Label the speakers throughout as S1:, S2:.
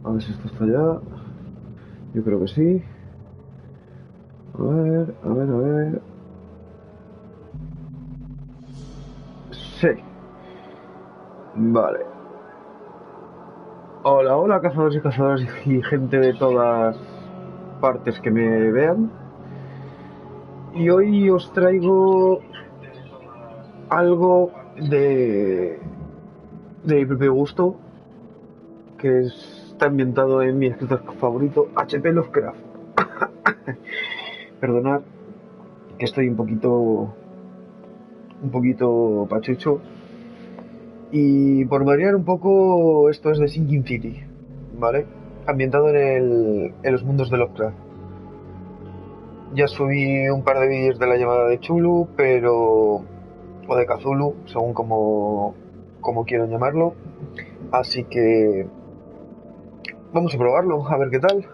S1: A ver si esto está ya. Yo creo que sí. A ver, a ver, a ver. Sí. Vale. Hola, hola, cazadores y cazadoras y gente de todas partes que me vean. Y hoy os traigo algo de mi propio gusto, que está ambientado en mi escritor favorito, H.P. Lovecraft. Perdonad que estoy un poquito pachucho. Y por variar un poco, esto es de Sinking City, ¿vale? Ambientado en los mundos de Lovecraft. Ya subí un par de vídeos de la llamada de Chulu, pero... o de Cthulhu, según como quieran llamarlo. Así que vamos a probarlo, a ver qué tal.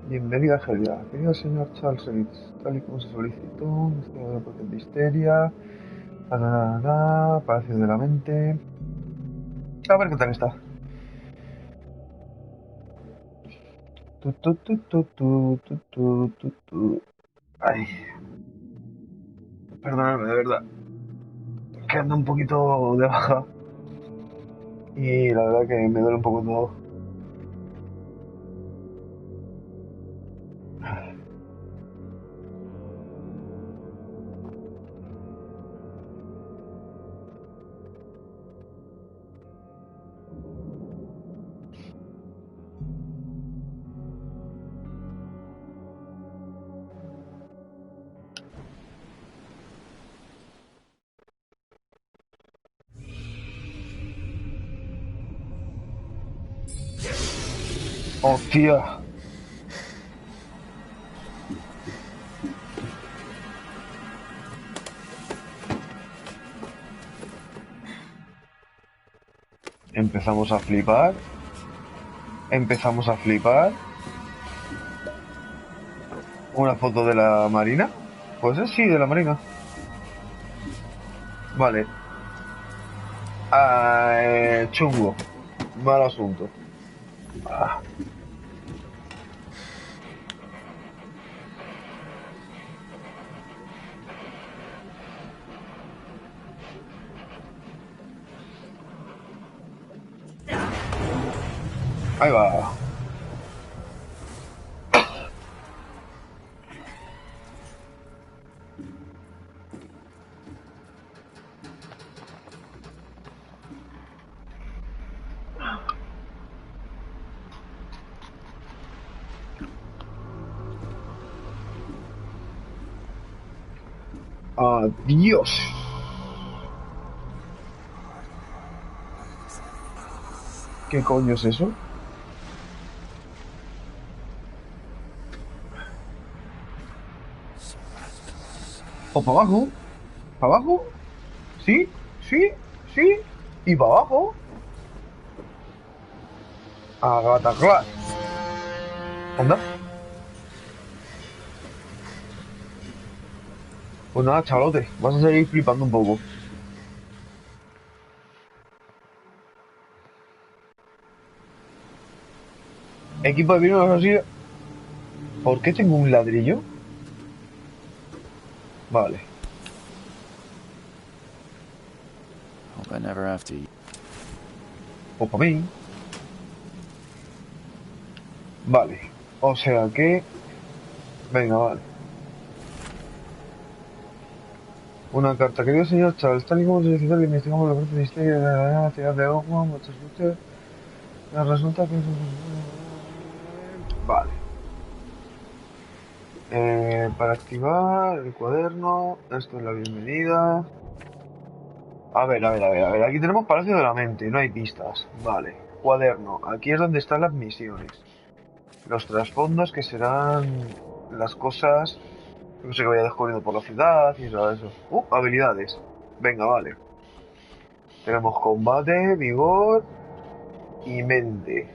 S1: Bienvenida, Helga. Querido señor Charles Reed, tal y como se solicitó, investigador de histeria, Palacio de la Mente. A ver qué tal está. Tu, tu, tu, tu, tu, tu, tu, tu, tu. Ay, perdóname, de verdad. Que ando un poquito de baja. Y la verdad que me duele un poco todo. ¡Hostia! Empezamos a flipar. Empezamos a flipar. Una foto de la Marina. Pues sí, de la Marina. Vale. Chungo. Mal asunto. Ah, ahí va. Adiós. ¿Qué coño es eso? ¿O para abajo? ¿Para abajo? ¿Sí? ¿Sí? ¿Sí? ¿Y para abajo? Agatha. Anda. Pues nada, chavalote. Vas a seguir flipando un poco. Equipo de vino así. ¿Por qué tengo un ladrillo? Vale.
S2: Hope I never have to.
S1: O para mí. Vale. O sea que... Venga, vale. Una carta. Querido señor Charles, tal y como solicitó que investigamos la parte de historia de la ciudad de Oakland, Massachusetts, resulta que... Vale. Para activar el cuaderno, esto es la bienvenida. A ver. Aquí tenemos Palacio de la Mente, no hay pistas. Vale. Cuaderno. Aquí es donde están las misiones. Los trasfondos que serán las cosas, no sé, que vaya descubriendo por la ciudad y todo eso. Habilidades. Venga, vale. Tenemos combate, vigor y mente.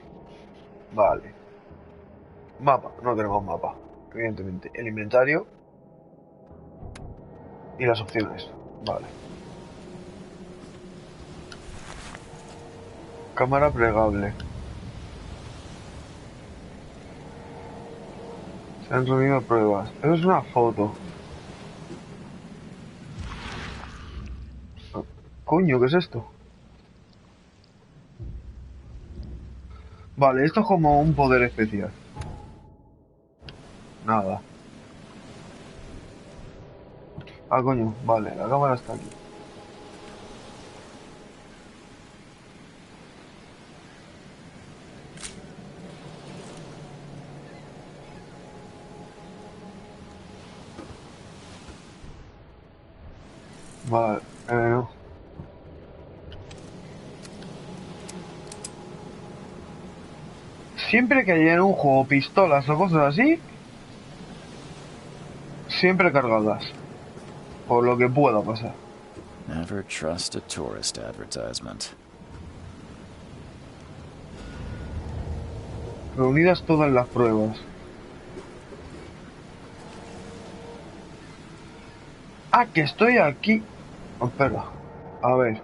S1: Vale. Mapa. No tenemos mapa, evidentemente. El inventario y las opciones. Vale. Cámara plegable. Se han reunido pruebas. Eso es una foto. Coño, ¿qué es esto? Vale, esto es como un poder especial. Nada. Ah, coño, vale, la cámara está aquí. Vale, no. Siempre que hay en un juego pistolas o cosas así, siempre cargadas. Por lo que pueda pasar.
S2: Never trust a tourist advertisement.
S1: Reunidas todas las pruebas. Ah, que estoy aquí. Oh, espera. A ver.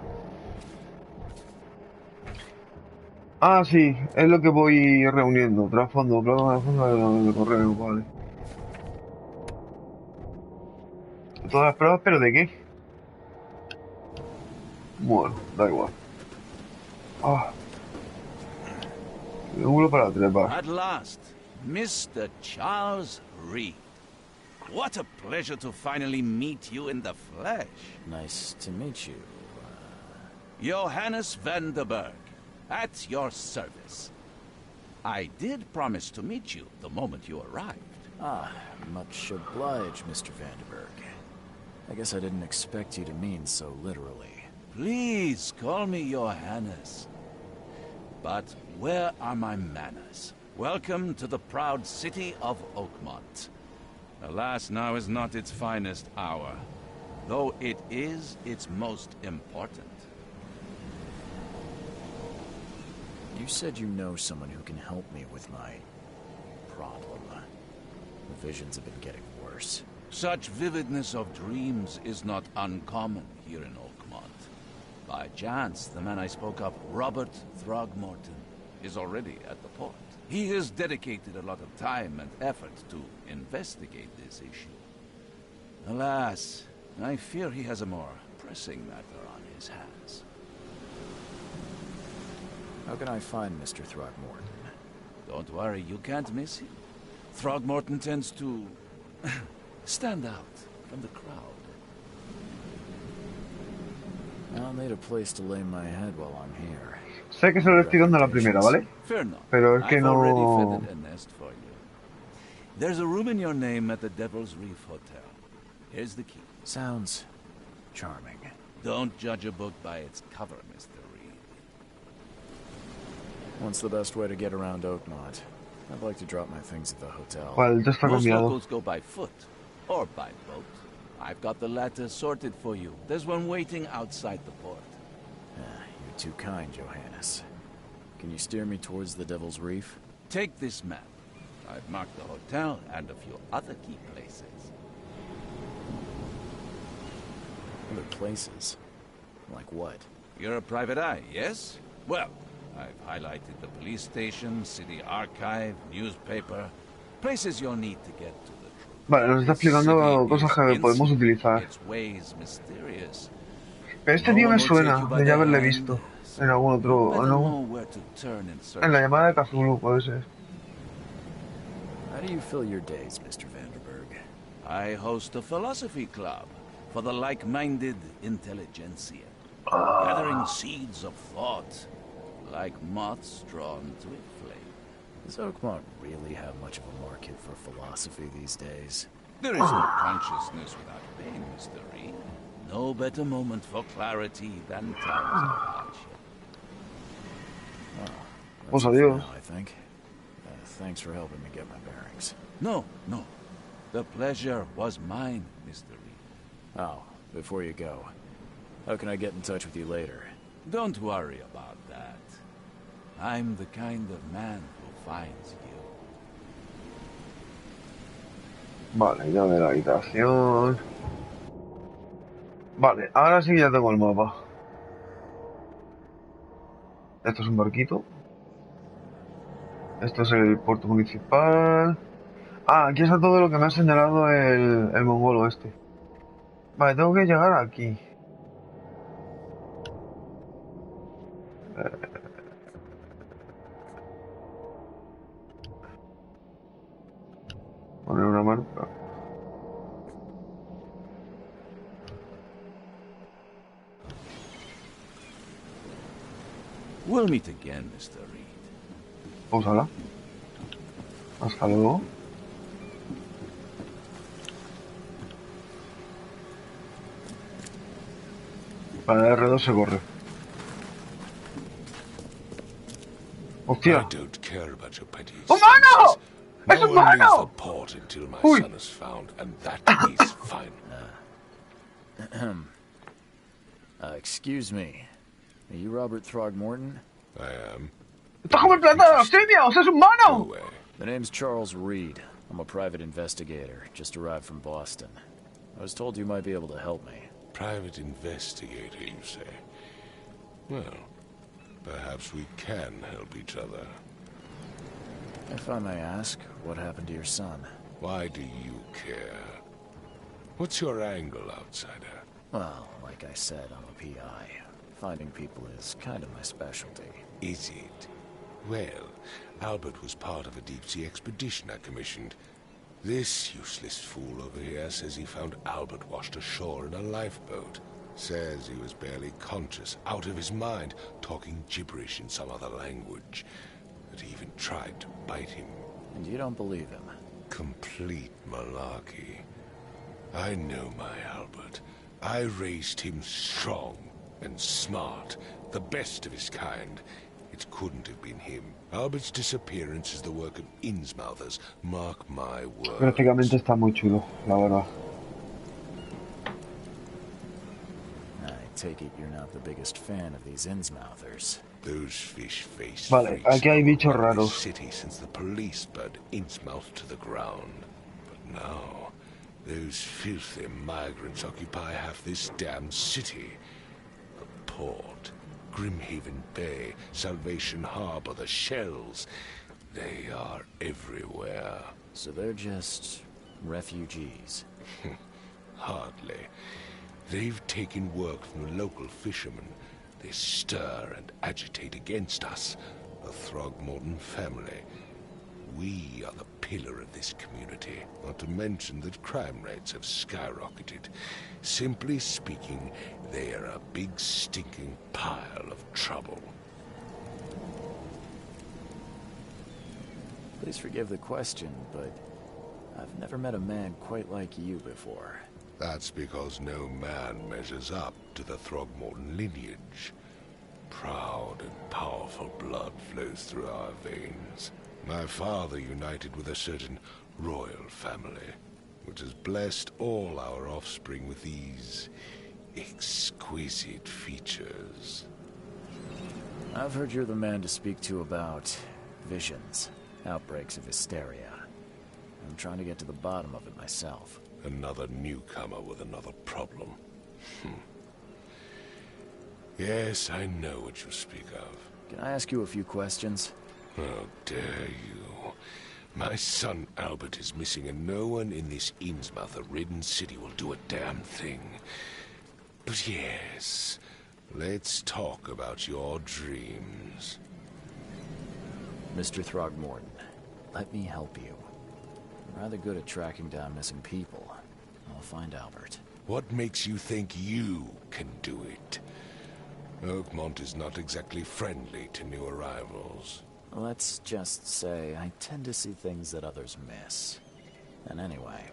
S1: Ah, sí, es lo que voy reuniendo. Trasfondo, plano de correo, vale. Todas las pruebas, pero ¿de qué? Bueno, da igual. Ah, triángulo para trepar.
S3: At last, Mr. Charles Reed. What a pleasure to finally meet you in the flesh.
S2: Nice to meet you.
S3: Johannes van der Berg, at your service. I did promise to meet you the moment you arrived.
S2: Ah, much obliged, Mr. Vanderberg. I guess I didn't expect you to mean so literally.
S3: Please call me Johannes. But where are my manners? Welcome to the proud city of Oakmont. Alas, now is not its finest hour, though it is its most important.
S2: You said you know someone who can help me with my problem. The visions have been getting worse.
S3: Such vividness of dreams is not uncommon here in Oakmont. By chance, the man I spoke of, Robert Throgmorton, is already at the port. He has dedicated a lot of time and effort to investigate this issue. Alas, I fear he has a more pressing matter on his hands.
S2: How can I find Mr. Throgmorton?
S3: Don't worry, you can't miss him. Throgmorton tends to stand out from the crowd.
S2: I'll need a place to lay my head while I'm here.
S1: Sé que se lo estoy dando a la primera, ¿vale?
S3: Fair enough.
S1: Pero es que
S3: I've
S1: no...
S3: already fitted a nest for you. There's a room in your name at the Devil's Reef Hotel. Here's the key.
S2: Sounds charming.
S3: Don't judge a book by its cover, Mr. Reed.
S2: What's the best way to get around Oakmont? I'd like to drop my things at the hotel.
S1: Vale, ya está
S3: Most
S1: combinado.
S3: locals go by foot or by boat. I've got the latter sorted for you. There's one waiting outside the port.
S2: You're too kind, Johannes. Can you steer me towards the Devil's Reef?
S3: Take this map. I've marked the hotel and a few other key places.
S2: Other places? Like what?
S3: You're a private eye, yes? Well, I've highlighted the police station, city archive, newspaper, places you'll need to get to the truth.
S1: Vale, nos está explicando cosas que podemos utilizar.
S3: Its ways mysterious.
S1: Pero este tío me suena de ya haberle visto en algún otro... ¿no? En la llamada de Cthulhu, puede ser.
S2: How do you fill your days, Mr. Vanderberg?
S3: I host a philosophy club for the like-minded intelligentsia, gathering seeds of thought, like moths drawn to a flame.
S2: Does Oakmont really have much of a market for philosophy these days?
S3: There is no consciousness without pain, Mr. Reed. No better moment for clarity than times of hardship.
S1: Pues
S2: That's it for
S1: adiós.
S2: now, I think. Thanks for helping me get my bearings.
S3: No. The pleasure was mine, Mr. Reed.
S2: Oh, before you go, how can I get in touch with you later?
S3: Don't worry about that. I'm the kind of man who finds you.
S1: Vale, llave de la habitación. Vale, ahora sí ya tengo el mapa. Esto es un barquito. Esto es el puerto municipal. Ah, aquí está todo lo que me ha señalado el mongolo este. Vale, tengo que llegar aquí. Poner una marca.
S3: We'll meet again, Mr. Reed.
S1: Pósala. Hasta luego. Para R2 se corre.
S4: I
S1: ¡Hostia!
S4: don't care about your petty
S1: ¡Humano!
S4: excuses.
S1: ¡Es
S4: No one leaves the
S1: humano!
S4: port until my
S1: Uy.
S4: son is found, and that is final.
S2: Excuse me. Are you Robert Throgmorton?
S4: I am.
S1: ¡Está como el planeta de los simios! ¡Es
S4: Go
S1: humano!
S4: away.
S2: The name's Charles Reed. I'm a private investigator, just arrived from Boston. I was told you might be able to help me.
S4: Private investigator, you say? Well, perhaps we can help each other.
S2: If I may ask, what happened to your son?
S4: Why do you care? What's your angle, outsider?
S2: Well, like I said, I'm a PI. Finding people is kind of my specialty.
S4: Is it? Well, Albert was part of a deep-sea expedition I commissioned. This useless fool over here says he found Albert washed ashore in a lifeboat. Says he was barely conscious, out of his mind, talking gibberish in some other language. That he even tried to bite him.
S2: And you don't believe him?
S4: Complete malarkey. I know my Albert. I raised him strong and smart, the best of his kind. It couldn't have been him. Albert's disappearance is the work of Innsmouthers. Mark my words.
S1: Gráficamente está muy chulo, la verdad.
S2: I take it you're not the biggest fan of these Innsmouthers.
S4: Those fish-faced
S1: Vale,
S4: freaks
S1: aquí hay bichos
S4: have run this
S1: raros.
S4: city since the police burned Innsmouth to the ground. But now, those filthy migrants occupy half this damn city. The port, Grimhaven Bay, Salvation Harbor, the shells. They are everywhere.
S2: So they're just refugees.
S4: Hardly. They've taken work from the local fishermen. They stir and agitate against us, the Throgmorton family. We are the pillar of this community, not to mention that crime rates have skyrocketed. Simply speaking, they are a big stinking pile of trouble.
S2: Please forgive the question, but I've never met a man quite like you before.
S4: That's because no man measures up to the Throgmorton lineage. Proud and powerful blood flows through our veins. My father united with a certain royal family, which has blessed all our offspring with these exquisite features.
S2: I've heard you're the man to speak to about visions, outbreaks of hysteria. I'm trying to get to the bottom of it myself.
S4: Another newcomer with another problem. Yes, I know what you speak of.
S2: Can I ask you a few questions?
S4: How dare you? My son Albert is missing, and no one in this Innsmouth-ridden city will do a damn thing. But yes, let's talk about your dreams.
S2: Mr. Throgmorton, let me help you. I'm rather good at tracking down missing people. I'll find Albert.
S4: What makes you think you can do it? Oakmont is not exactly friendly to new arrivals.
S2: Let's just say I tend to see things that others miss. And anyway,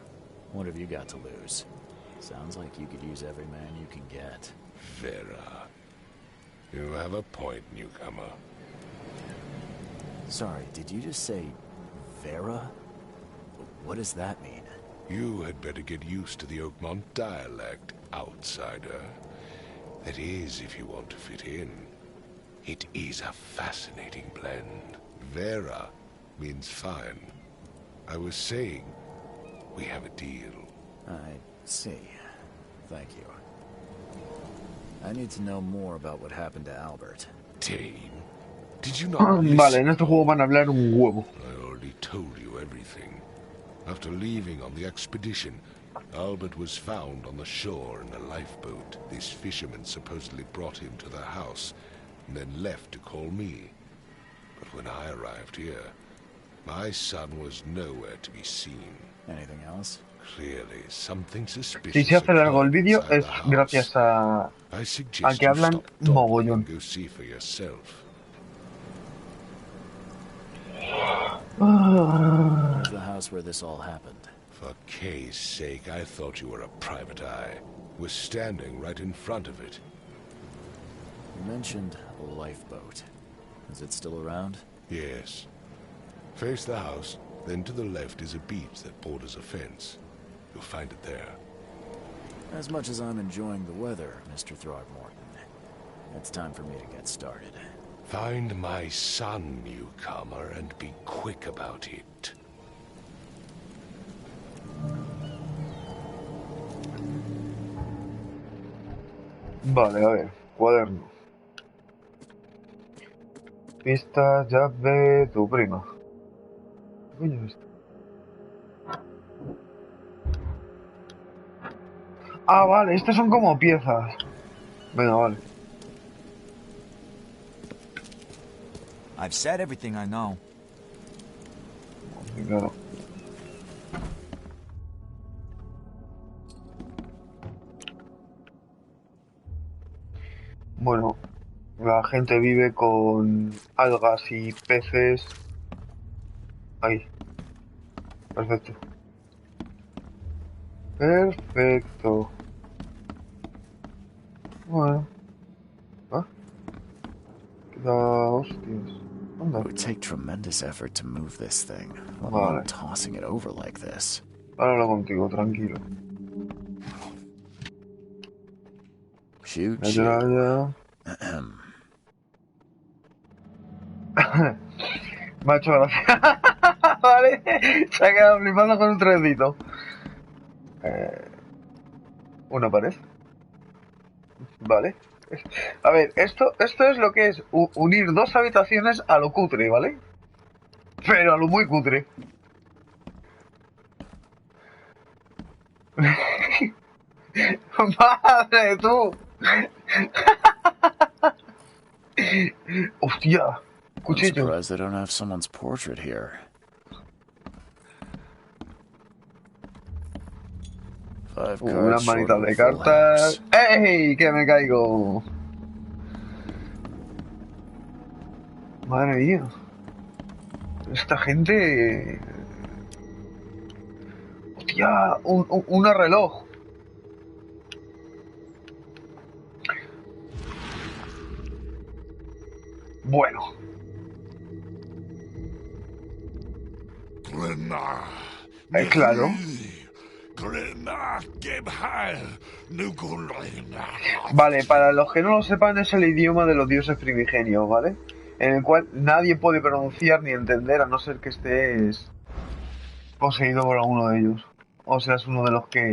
S2: what have you got to lose? Sounds like you could use every man you can get.
S4: Vera. You have a point, newcomer.
S2: Sorry, did you just say Vera? What does that mean?
S4: You had better get used to the Oakmont dialect, outsider. That is, if you want to fit in. It is a fascinating blend. Vera means fine. I was saying, we have a deal.
S2: I see. Thank you. I need to know more about what happened to Albert.
S4: Dane, Did you not listen?
S1: Vale, en este juego van a hablar un huevo.
S4: I already told you everything. After leaving on the expedition, Albert was found on the shore in a lifeboat. These fishermen supposedly brought him to their house, and then left to call me. But when I arrived here, my son was nowhere to be seen.
S2: Anything else?
S4: Clearly, something
S1: Si
S4: suspicious
S1: se hace largo el
S4: occurred
S1: vídeo
S4: inside
S1: es
S4: the house.
S1: gracias a
S4: I suggest
S1: que
S4: you
S1: hablan
S4: stop dawdling
S1: mogollón.
S4: and go see for yourself.
S2: Where's the house where this all happened?
S4: For Kay's sake, I thought you were a private eye. We're standing right in front of it.
S2: You mentioned a lifeboat. Is it still around?
S4: Yes. Face the house, then to the left is a beach that borders a fence. You'll find it there.
S2: As much as I'm enjoying the weather, Mr. Throgmorton, it's time for me to get started.
S4: Find my son, newcomer, and be quick about it.
S1: Vale, a ver, cuaderno. Pistas, llave, tu prima. ¿Qué coño es esto? Ah, vale, estos son como piezas. Venga, vale.
S5: I've said everything I know.
S1: Sí, claro. Bueno, la gente vive con algas y peces. Ahí. Perfecto. Perfecto. Bueno. ¿Ah? Queda hostias. Anda.
S2: It would take tremendous effort to move this thing, let
S1: Vale.
S2: alone tossing it over like this.
S1: Ahora hablo contigo, tranquilo.
S2: Shoot,
S1: Ya,
S2: shoot.
S1: ya.
S2: Ahem.
S1: Me ha hecho gracia. Vale. Se ha quedado flipando con un trenecito. Una pared. Vale. A ver, esto es lo que es unir dos habitaciones a lo cutre, ¿vale? Pero a lo muy cutre. Madre, tú. Hostia.
S2: I'm
S1: Cuchillo.
S2: surprised they don't have someone's portrait here. 5
S1: Unas
S2: cards short
S1: manitas
S2: of a
S1: de
S2: full
S1: cartas.
S2: house.
S1: ¡Ey! ¡Que me caigo! Madre mía. Esta gente... Hostia, una reloj. Bueno. Claro. Vale, para los que no lo sepan, es el idioma de los dioses primigenios, ¿vale? En el cual nadie puede pronunciar ni entender a no ser que estés poseído por alguno de ellos. O sea, es uno de los que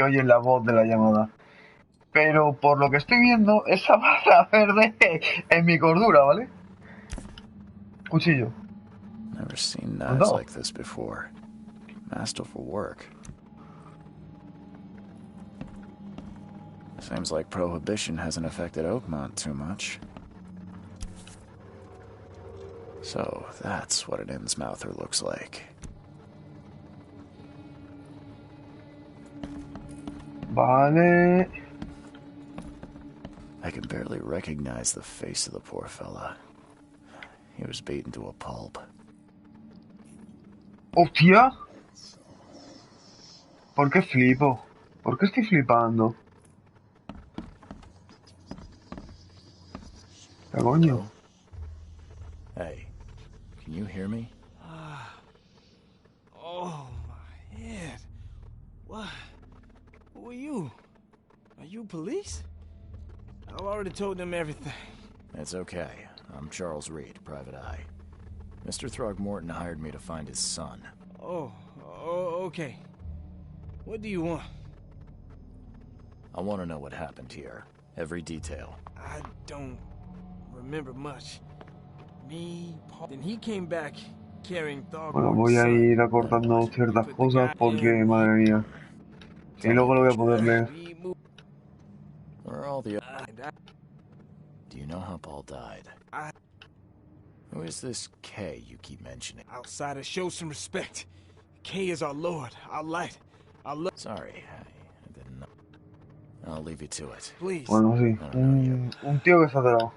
S1: oyen la voz de la llamada. Pero por lo que estoy viendo, esa barra verde es mi cordura, ¿vale? Cuchillo.
S2: Never seen
S1: No.
S2: knives like this before. Masterful work. Seems like prohibition hasn't affected Oakmont too much. So, that's what an Innsmouther looks like.
S1: Vale.
S2: I can barely recognize the face of the poor fella. He was beaten to a pulp.
S1: ¡Hostia! ¿Por qué flipo? ¿Por qué estoy flipando? ¿Qué coño?
S2: Hey, can you hear me?
S5: Oh, my head. What? Who are you? Are you police? I've already told them everything.
S2: It's okay. I'm Charles Reed, Private Eye. Mr. Throgmorton hired me to find his son.
S5: Oh, okay. What do you want?
S2: I want to know what happened here. Every detail.
S5: I don't remember much. Me, Paul, then he came back carrying
S1: Bueno, voy a ir acortando ciertas cosas porque, madre mía, si luego lo voy a poder leer.
S2: Where are all the... Do you know how Paul died? Who is this K you keep mentioning?
S5: Outsiders, show some respect. K is our lord, our light, our love.
S2: Sorry, I didn't know. I'll leave you to it.
S5: Please.
S1: Bueno, sí, un tío que está de lado.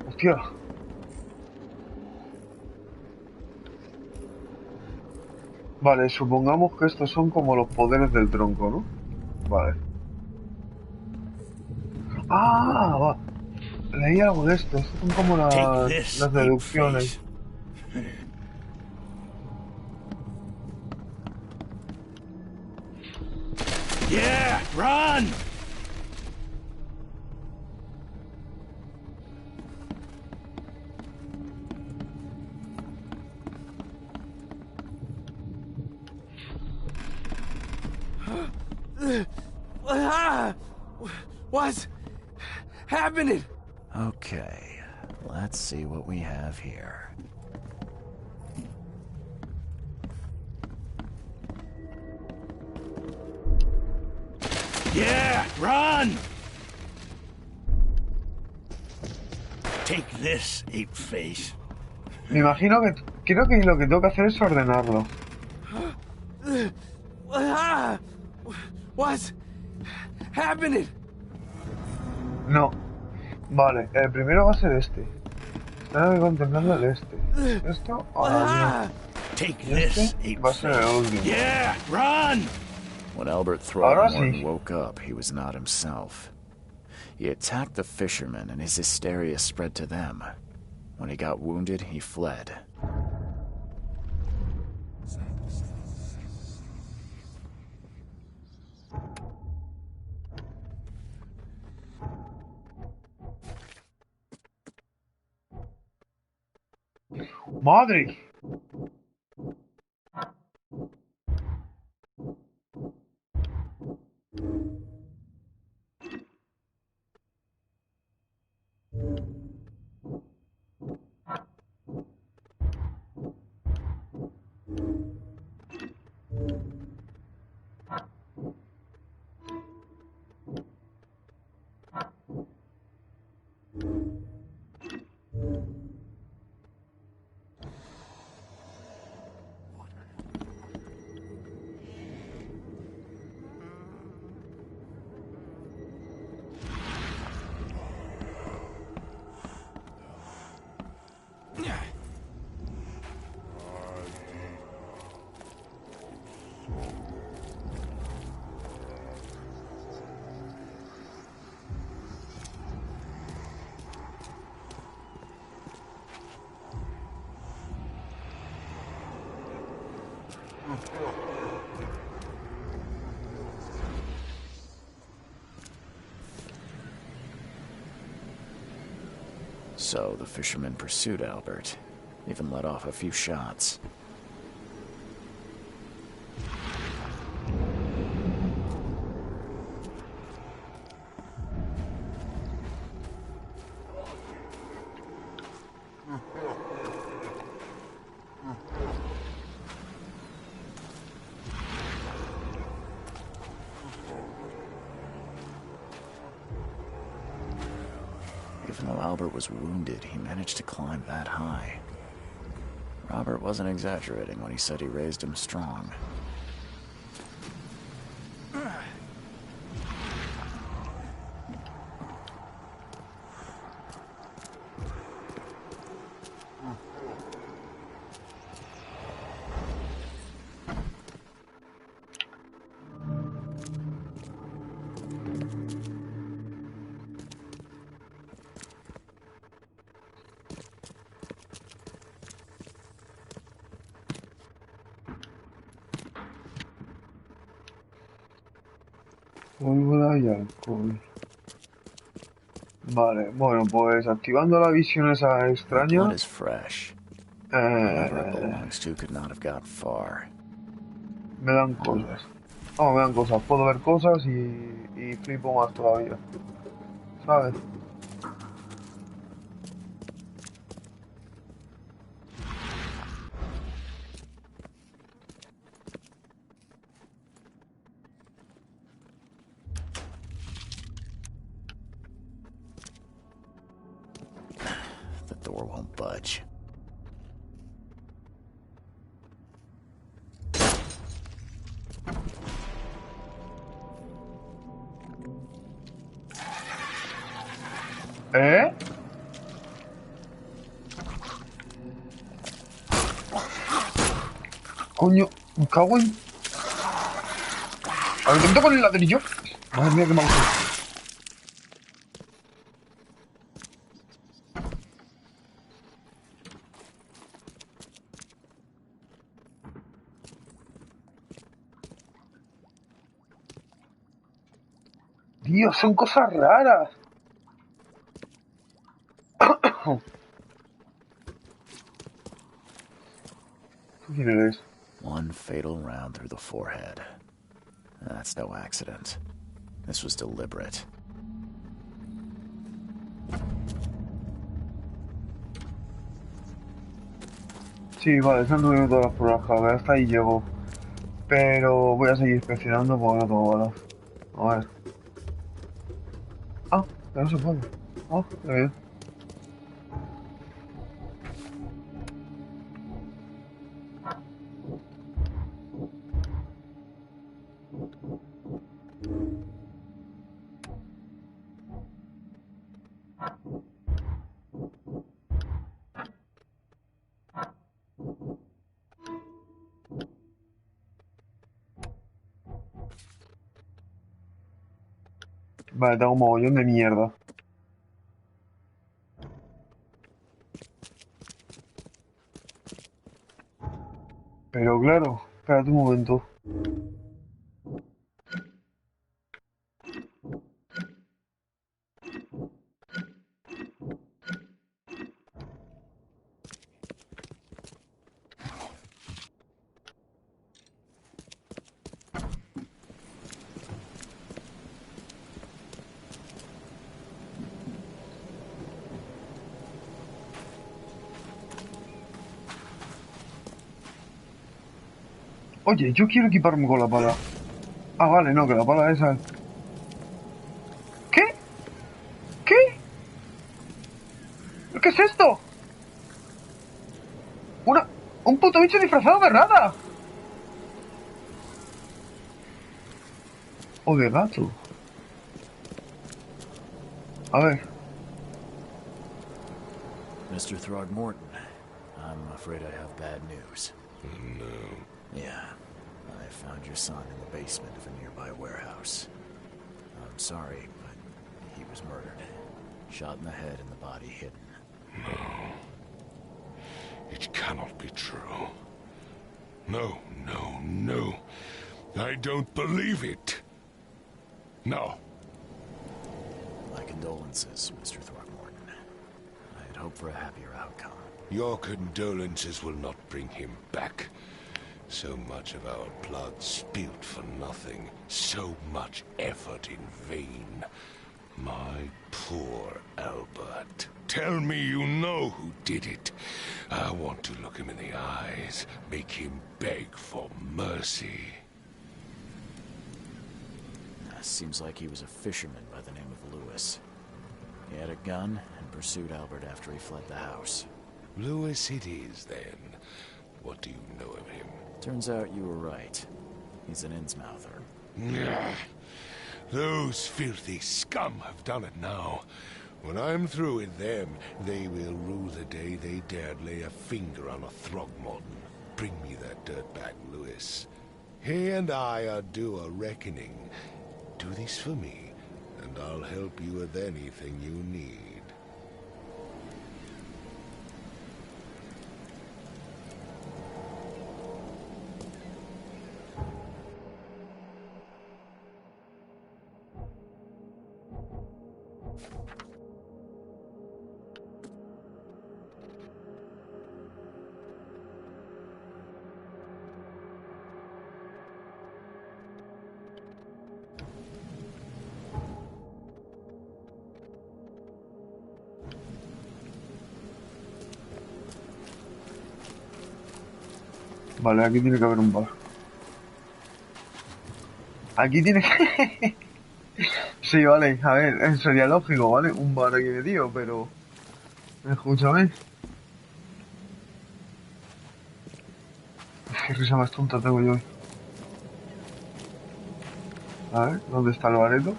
S1: Hostia. Vale, supongamos que estos son como los poderes del tronco, ¿no? Vale. Ah, va. Leí algo de esto. Estos son como las deducciones.
S3: Yeah, run!
S5: What's happening?
S2: Okay, let's see what we have here.
S3: Yeah, run! Take this, ape face.
S1: Me imagino que... Creo que lo que tengo que hacer es ordenarlo.
S5: What's happening?
S1: No. Vale, el primero va a ser este. Estaba contemplando el este. Esto...
S3: Take
S1: Y este
S3: this, ape
S1: va a ser el último.
S3: Yeah, run!
S2: When Albert
S1: Ahora
S2: Throgmorton
S1: sí.
S2: woke up, he was not himself. He attacked the fishermen, and his hysteria spread to them. When he got wounded, he fled.
S1: ¡Madre!
S2: So the fishermen pursued Albert, even let off a few shots. Even though Albert was wounded, he managed to climb that high. Robert wasn't exaggerating when he said he raised him strong.
S1: Pólvora y alcohol. Vale, bueno, pues activando la visión esa extraña.
S2: Blood is fresh. Whoever it belongs to could not have got far.
S1: Me dan cosas. Oh, vean cosas. Puedo ver cosas y flipo más todavía. ¿Sabes?
S2: The door won't budge.
S1: ¿Eh? Coño, me cago en... A ver, ¿qué con el ladrillo? Madre mía, qué mal. Dios, son cosas raras. ¿Tú quién eres?
S2: One fatal round through the forehead. That's no accident. This was deliberate.
S1: Sí, vale, se han reunido todas las pruebas clave. Hasta ahí llego. Pero voy a seguir inspeccionando porque no tengo balas. A ver. Ah, pero no se puede. Ah, qué bien. Vale, tengo un mogollón de mierda. Pero claro, espérate un momento. Oye, yo quiero equiparme con la pala. Ah, vale, no, que la pala esa... ¿Qué? ¿Qué? ¿Qué es esto? Una... Un puto bicho disfrazado de rata. O de gato. A ver.
S2: Mr. Throgmorton, I'm afraid I have bad news.
S4: No.
S2: Yeah, I found your son in the basement of a nearby warehouse. I'm sorry, but he was murdered. Shot in the head and the body hidden.
S4: It cannot be true. No, no, no. I don't believe it. No.
S2: My condolences, Mr. Throgmorton. I had hoped for a happier outcome.
S4: Your condolences will not bring him back. So much of our blood spilled for nothing. So much effort in vain. My poor Albert. Tell me you know who did it. I want to look him in the eyes, make him beg for mercy.
S2: Seems like he was a fisherman by the name of Lewis. He had a gun and pursued Albert after he fled the house.
S4: Lewis it is, then. What do you know of him?
S2: Turns out you were right. He's an Innsmouther.
S4: Nah. Those filthy scum have done it now. When I'm through with them, they will rue the day they dared lay a finger on a Throgmorton. Bring me that dirtbag, Lewis. He and I are due a reckoning. Do this for me, and I'll help you with anything you need.
S1: Vale, aquí tiene que haber un bar. Aquí tiene que... Sí, vale, a ver, sería lógico, ¿vale? Un bar aquí metido, pero... Escúchame. Qué risa más tonta tengo yo hoy. A ver, ¿dónde está el bareto?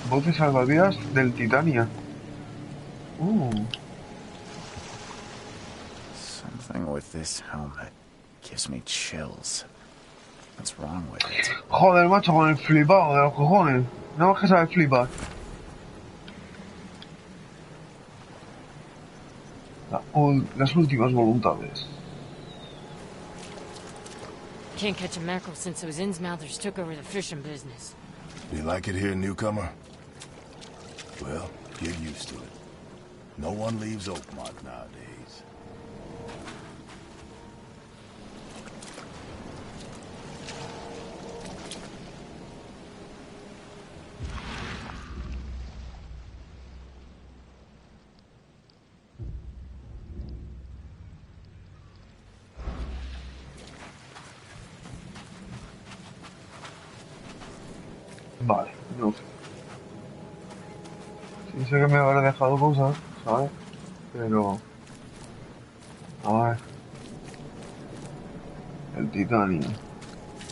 S1: Bote salvavidas del Titania. Uh,
S2: Something with this helmet gives me chills. What's wrong with it?
S1: joder, macho, con el flipado de los cojones. No más que saber flipar. Las últimas voluntades.
S6: Can't catch a mackerel since those Innsmouthers took over the fishing business.
S7: You like it here, newcomer? Well, get used to it. No one leaves Oakmont nowadays.
S1: Vale, no sé. Sí sé que me habrá dejado cosas, ¿sabes? Pero... A ver... El Titania.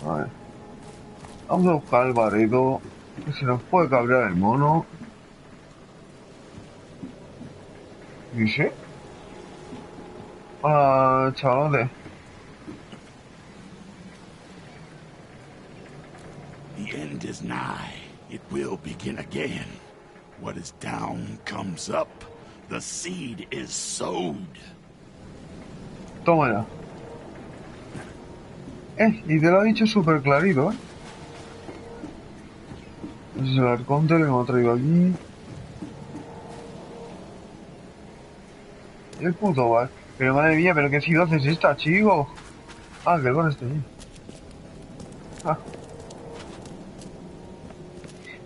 S1: A ver. Vamos a buscar el bareto. Que se nos puede cabrear el mono. ¿Dice? Hola, chavales.
S8: The end is nigh. It will begin again. What is down comes up. The seed is sowed.
S1: Toma ya. Y te lo ha dicho súper clarito, ¿eh? Ese es el arconte que me ha traído aquí. Y el puto bar. Pero madre mía, ¿pero qué ciudad es esta, chico? Ah, que el bar está allí. Ah.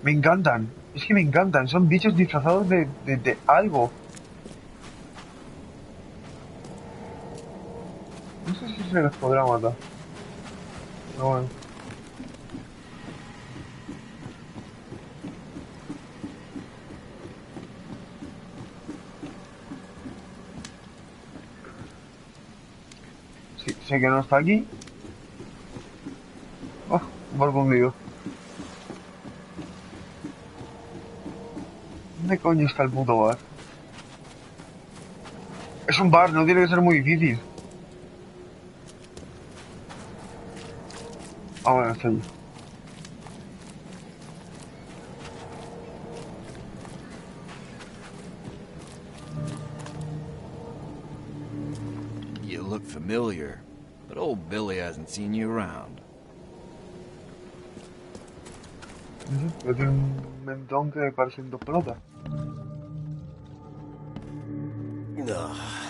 S1: Me encantan. Es que me encantan. Son bichos disfrazados de algo. No sé si se les podrá matar. Pero bueno. Sí, sé que no está aquí. Oh, un bar conmigo. ¿Dónde coño está el puto bar? Es un bar, no tiene que ser muy difícil. Ah, bueno, está allí.
S3: You look familiar, but old Billy hasn't seen you around.
S1: Yo tengo un mentón que parece dos pelotas.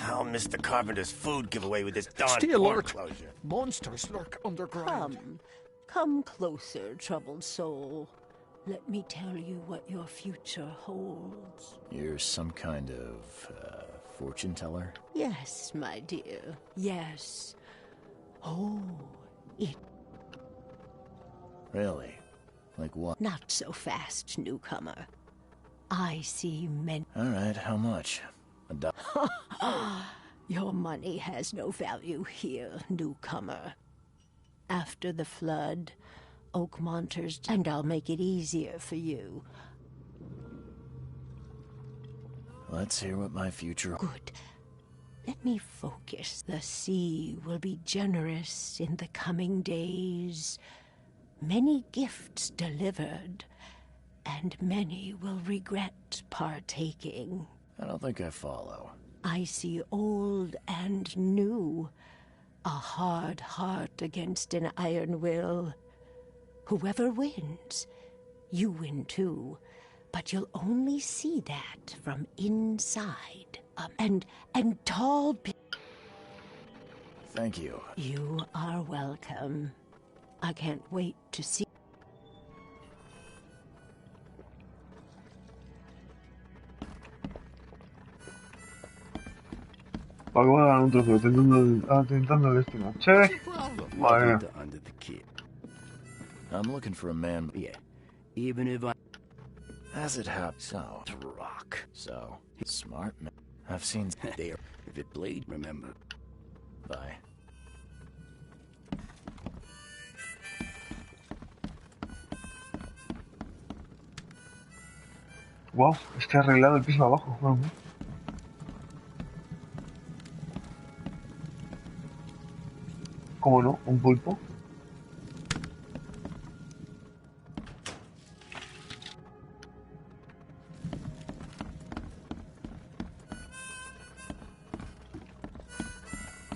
S5: I'll miss the carpenter's food giveaway with this darn
S9: Stay
S5: port
S9: alert.
S5: closure.
S9: Monsters lurk underground.
S10: Come closer, troubled soul. Let me tell you what your future holds.
S2: You're some kind of, fortune teller?
S10: Yes, my dear, yes. Oh, it...
S2: Really? Like what?
S10: Not so fast, newcomer. I see many...
S2: Alright, how much?
S10: Your money has no value here, newcomer. After the flood, Oakmonters... And I'll make it easier for you.
S2: Let's hear what my future...
S10: Good. Let me focus. The sea will be generous in the coming days. Many gifts delivered, and many will regret partaking.
S2: I don't think I follow.
S10: I see old and new. A hard heart against an iron will. Whoever wins, you win too. But you'll only see that from inside. And tall
S2: Thank you.
S10: You are welcome. I can't wait to see.
S1: Para que me hagan un trofeo tentando el destino. Che. Madre mía.
S2: Under the kid. I'm looking for a man. Yeah. Even if I. As it happens, so to rock. So smart man. I've seen there. If it bleed, remember. Bye.
S1: Wow, está arreglado el piso abajo. Vamos. ¿Cómo no? ¿Un pulpo?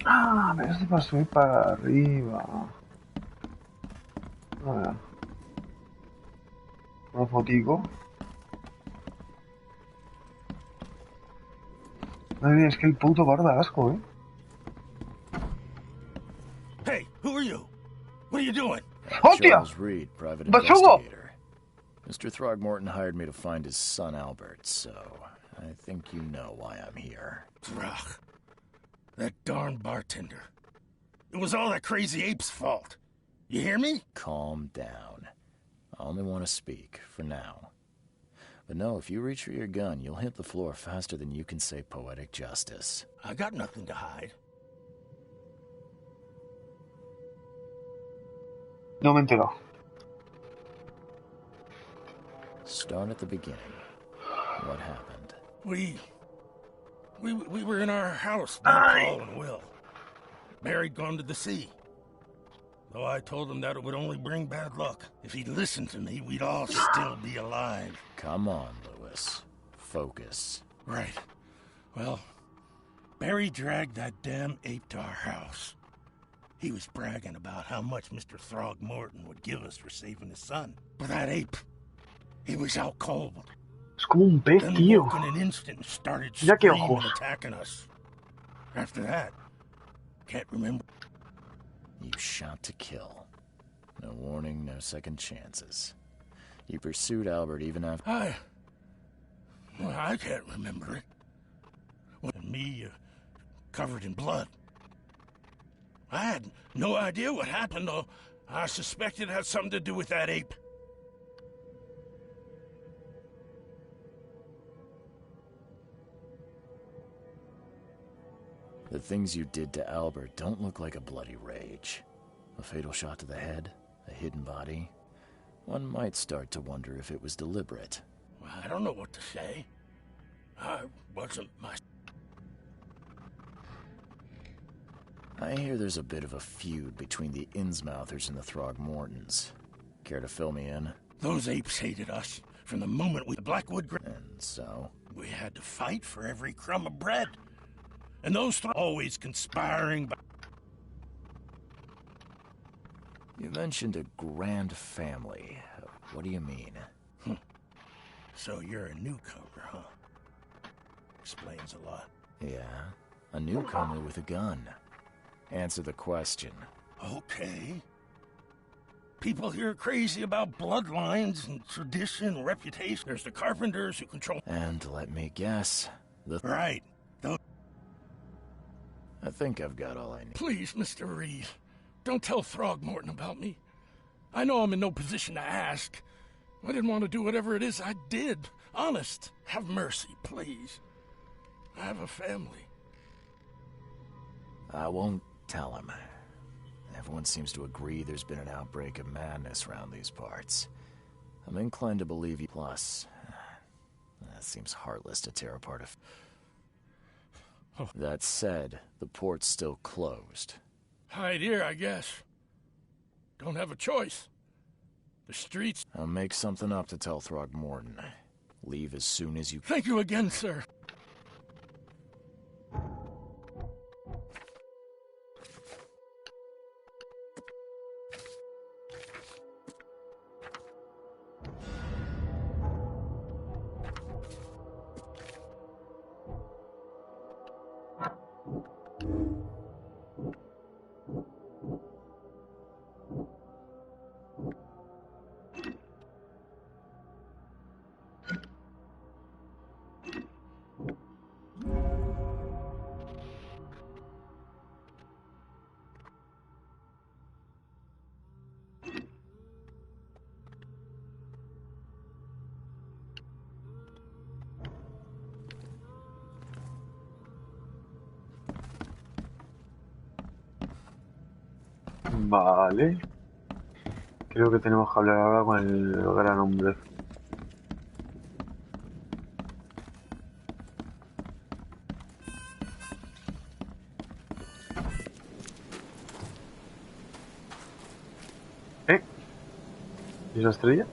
S1: Ah, me hace para subir para arriba. A ver. Una fotico. Madre mía, es que el puto bar da asco,
S8: Hey, who are you? What are you doing?
S1: ¡Hostia!
S2: Charles Reed, private
S1: ¡Bachugo!
S2: investigator. Mr. Throgmorton hired me to find his son Albert, so I think you know why I'm here.
S8: Throg. That darn bartender. It was all that crazy ape's fault. You hear me?
S2: Calm down. I only want to speak, for now. But no, if you reach for your gun, you'll hit the floor faster than you can say poetic justice.
S8: I got nothing to hide.
S1: No me he enterado.
S2: Start at the beginning. What happened?
S8: We were in our house, me, Paul and Will. Barry'd gone to the sea. Though I told him that it would only bring bad luck. If he'd listened to me, we'd all still be alive.
S2: Come on, Lewis. Focus.
S8: Right. Well, Barry dragged that damn ape to our house. He was bragging about how much Mr. Throgmorton would give us for saving his son. But that ape, he was out cold.
S1: Es como un pez,
S8: Then
S1: tío.
S8: woke in an instant and started
S1: Mira qué
S8: screaming
S1: ojos.
S8: and attacking us. After that, can't remember.
S2: You shot to kill. No warning, no second chances. You pursued Albert even after...
S8: I can't remember it. Well, me, covered in blood. I had no idea what happened, though. I suspected it had something to do with that ape.
S2: The things you did to Albert don't look like a bloody rage. A fatal shot to the head, a hidden body. One might start to wonder if it was deliberate.
S8: Well, I don't know what to say. I wasn't my...
S2: I hear there's a bit of a feud between the Innsmouthers and the Throgmortons. Care to fill me in?
S8: Those apes hated us from the moment we... Blackwood...
S2: And so?
S8: We had to fight for every crumb of bread. And those always conspiring...
S2: You mentioned a grand family. What do you mean?
S8: So you're a newcomer, huh? Explains a lot.
S2: Yeah, a newcomer with a gun. Answer the question.
S8: Okay. People here are crazy about bloodlines and tradition and reputation. There's the carpenters who control...
S2: And let me guess.
S8: Right.
S2: I think I've got all I need.
S8: Please, Mr. Reed, don't tell Throgmorton about me. I know I'm in no position to ask. I didn't want to do whatever it is I did. Honest. Have mercy, please. I have a family.
S2: I won't tell him. Everyone seems to agree there's been an outbreak of madness around these parts. I'm inclined to believe you. Plus, that seems heartless to tear apart That said, the port's still closed.
S8: Hide here, I guess. Don't have a choice. The streets...
S2: I'll make something up to tell Throgmorton. Leave as soon as you...
S8: Thank you again, sir.
S1: Vale. Creo que tenemos que hablar ahora con el gran hombre. ¿Y esa estrella?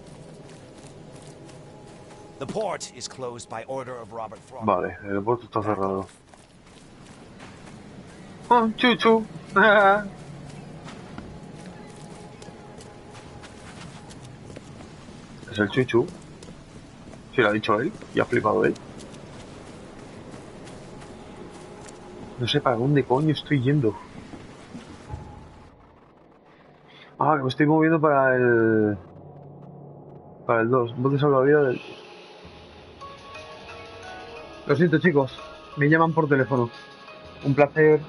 S11: The port is closed by order of Robert Frog.
S1: Vale, el aeropuerto está cerrado. ¡Oh, chuchu! Es el chuchu. Si lo ha dicho él, y ha flipado él. No sé para dónde coño estoy yendo. Ah, que me estoy moviendo para el... Para el 2. ¿Dónde salva la vida del...? Lo siento, chicos. Me llaman por teléfono. Un placer.